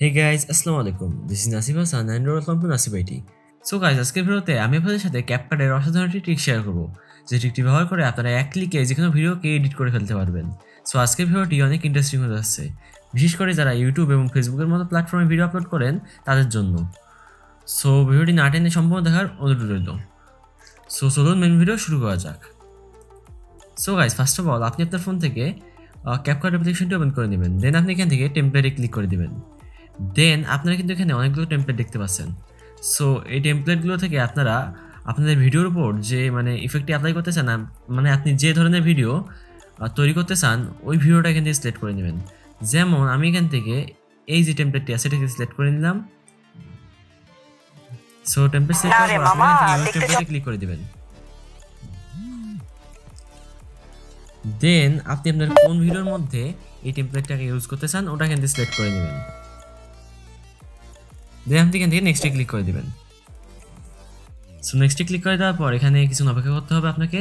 Hey guys, আসসালামু আলাইকুম। This is Nasib and welcome to Nasib IT. So guys, আজকের ভিডিওতে আমি আপনাদের সাথে ক্যাপকাটের অসাধারণ একটি ট্রিক শেয়ার করব। যে ট্রিকটি ব্যবহার করে আপনারা এক ক্লিকে যেকোনো ভিডিওকে এডিট করে ফেলতে পারবেন। সো আজকের ভিডিওটি অনেক ইন্টারেস্টিং হতে যাচ্ছে, বিশেষ করে যারা ইউটিউব এবং ফেসবুকের মতো প্ল্যাটফর্মে ভিডিও আপলোড করেন তাদের জন্য। সো ভিডিওটি না টেনে সম্পূর্ণ দেখার অনুরোধ রইল। সো চলুন মেন ভিডিও শুরু করা যাক। So guys, first of all আপনি আপনার ফোন থেকে ক্যাপকাট অ্যাপ্লিকেশনটি ওপেন করে নেবেন। দেন আপনি এখান থেকে টেমপ্লেটে ক্লিক করে দিবেন। দেন আপনারা কিন্তু এখানে অনেকগুলো টেমপ্লেট দেখতে পাচ্ছেন। সো এই টেমপ্লেটগুলো থেকে আপনারা আপনাদের ভিডিওর উপর যে ইফেক্টটি অ্যাপ্লাই করতে চান, আপনি যে ধরনের ভিডিও তৈরি করতে চান ওই ভিডিওটা এখান থেকে সিলেক্ট করে নেবেন। যেমন আমি এখান থেকে এই যে টেমপ্লেটটি আছে সেটাকে সিলেক্ট করে নিলাম। সো টেমপ্লেট সিলেক্ট করার পর আপনি এখান থেকে টেমপ্লেটে ক্লিক করে দিবেন। দেন আপনি আপনার কোন ভিডিওর মধ্যে এই টেমপ্লেটটাকে ইউজ করতে চান ওটা এখান থেকে সিলেক্ট করে নেবেন। দেন আপনি এখান থেকে নেক্সটে ক্লিক করে দিবেন। সো নেক্সটে ক্লিক করে দেওয়ার পর এখানে কিছু অপেক্ষা করতে হবে আপনাকে।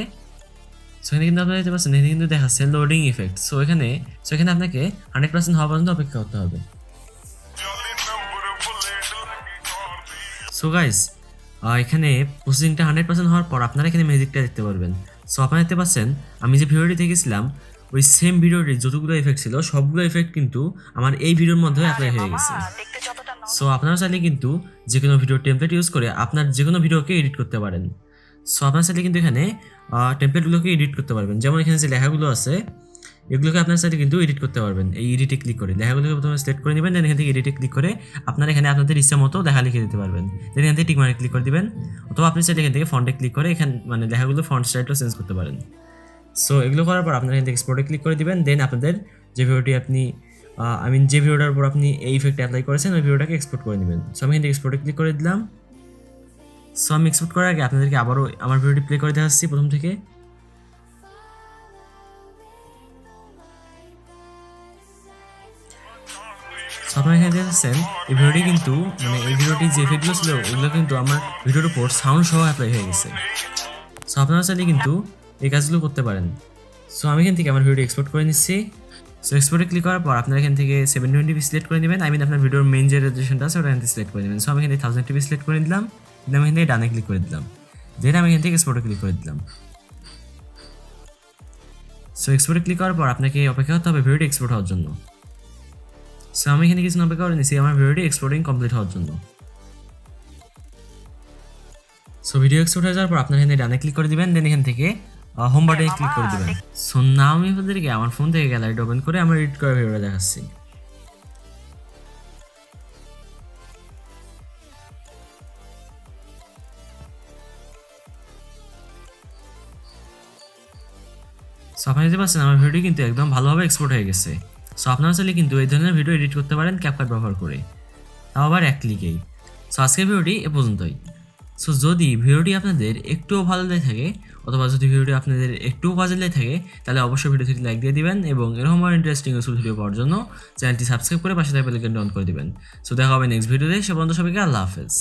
সো এখানে কিন্তু আপনারা দেখতে পাচ্ছেন এখানে কিন্তু দেখাচ্ছে লোডিং ইফেক্ট। সো এখানে আপনাকে 100% হওয়া পর্যন্ত অপেক্ষা করতে হবে। সো গাইস, এখানে প্রসেসিংটা 100% হওয়ার পর আপনারা এখানে ম্যাজিকটা দেখতে পারবেন। সো আপনারা দেখতে পাচ্ছেন আমি যে ভিডিওটি দেখেছিলাম ওই সেম ভিডিওটির যতগুলো এফেক্ট ছিল সবগুলো এফেক্ট কিন্তু আমার এই ভিডিওর মধ্যে অ্যাপ্লাই হয়ে গেছে। সো আপনারা চাইলে কিন্তু যে কোনো ভিডিও টেমপ্লেট ইউজ করে আপনার যে কোনো ভিডিওকে এডিট করতে পারেন। সো আপনারা চাইলে কিন্তু এখানে টেমপ্লেটগুলোকে এডিট করতে পারবেন। যেমন এখানে যে লেখাগুলো আছে এগুলোকে আপনার সাথে কিন্তু এডিট করতে পারবেন। এই এডিটে ক্লিক করে লেখাগুলোকে প্রথমে সিলেক্ট করে নেবেন। দেন এখান থেকে এডিটে ক্লিক করে আপনারা এখানে আপনাদের ইচ্ছা মতো লেখা লিখে দিতে পারবেন। দেন এখান থেকে টিক মার্কে ক্লিক করে দিবেন, অথবা আপনি চাইলে এখান থেকে ফন্টে ক্লিক করে এখানে লেখাগুলো ফন্ট স্টাইলটা চেঞ্জ করতে পারেন। সো এগুলো করার পর আপনারা এখান থেকে এক্সপোর্টে ক্লিক করে দিবেন। দেন আপনাদের যে ভিডিওটি আপনি যে ভিডিওটার উপর আপনি এই ইফেক্ট অ্যাপ্লাই করেছেন ওই ভিডিওটাকে এক্সপোর্ট করে নেবেন। সো আমি এখান থেকে এক্সপোর্টে ক্লিক করে দিলাম। সো আমি এক্সপোর্ট করার আগে আপনাদেরকে আবারও আমার ভিডিওটি প্লে করে দেখাচ্ছি প্রথম থেকে। আপনারা এখানে দেখছেন এই ভিডিওটি কিন্তু এই ভিডিওটি যে এফেক্টগুলো ছিল ওগুলো কিন্তু আমার ভিডিওর উপর সাউন্ড সহ অ্যাপ্লাই হয়ে গেছে। সো আপনারা চাইলে কিন্তু এই কাজগুলো করতে পারেন। সো আমি এখান থেকে আমার ভিডিও এক্সপোর্ট করে নিচ্ছি। সো এক্সপোর্টে ক্লিক করার পর আপনারা এখান থেকে 720p সিলেক্ট করে নেবেন। আপনার ভিডিওর মেইন যে রেজুলেশনটা আছে ওটা এখান থেকে সিলেক্ট করে নেবেন। সো আমি এখান থেকে 1000p সিলেক্ট করে দিলাম। দেন আমি এখান থেকে ডানে ক্লিক করে দিলাম। দেন আমি এখান থেকে এক্সপোর্টে ক্লিক করে দিলাম। সো এক্সপোর্টে ক্লিক করার পর আপনাকে অপেক্ষা করতে হবে ভিডিওটি এক্সপোর্ট হওয়ার জন্য। সো আমি এখানে কিছু অপেক্ষা করে নিচ্ছি আমার ভিডিওটি এক্সপোর্টিং কমপ্লিট হওয়ার জন্য। সো ভিডিও এক্সপোর্ট হয়ে যাওয়ার পর আপনার এখানে ডানে ক্লিক করে দিবেন। দেন এখান থেকে হোম বাটনে ক্লিক করে দিবেন। সো নাও আমি আপনাদেরকে আমার ফোন থেকে গ্যালারিটা ওপেন করে আমার এডিট করা ভিডিওটা দেখাচ্ছি। সো আপনারা দেখতে পাচ্ছেন আমার ভিডিও কিন্তু একদম ভালোভাবে এক্সপোর্ট হয়ে গেছে। সো আপনারা চাইলে কিন্তু এই ধরনের ভিডিও এডিট করতে পারেন ক্যাপকাট ব্যবহার করে, তাও আবার এক ক্লিকেই। সো আজকের ভিডিওটি এ পর্যন্তই। সো যদি ভিডিওটি আপনাদের একটুও ভালো লেগে থাকে, অথবা যদি ভিডিওটি আপনাদের একটুও কাজে লেগে থাকে, তাহলে অবশ্যই ভিডিওটি লাইক দিয়ে দিবেন এবং এরকম ইন্টারেস্টিং ইউজফুল ভিডিও পাওয়ার জন্য চ্যানেলটি সাবস্ক্রাইব করে পাশে থাকা বেল আইকনটি অন করে দিবেন। সো দেখা হবে নেক্সট ভিডিওতে। সে পর্যন্ত সবাইকে আল্লাহ হাফেজ।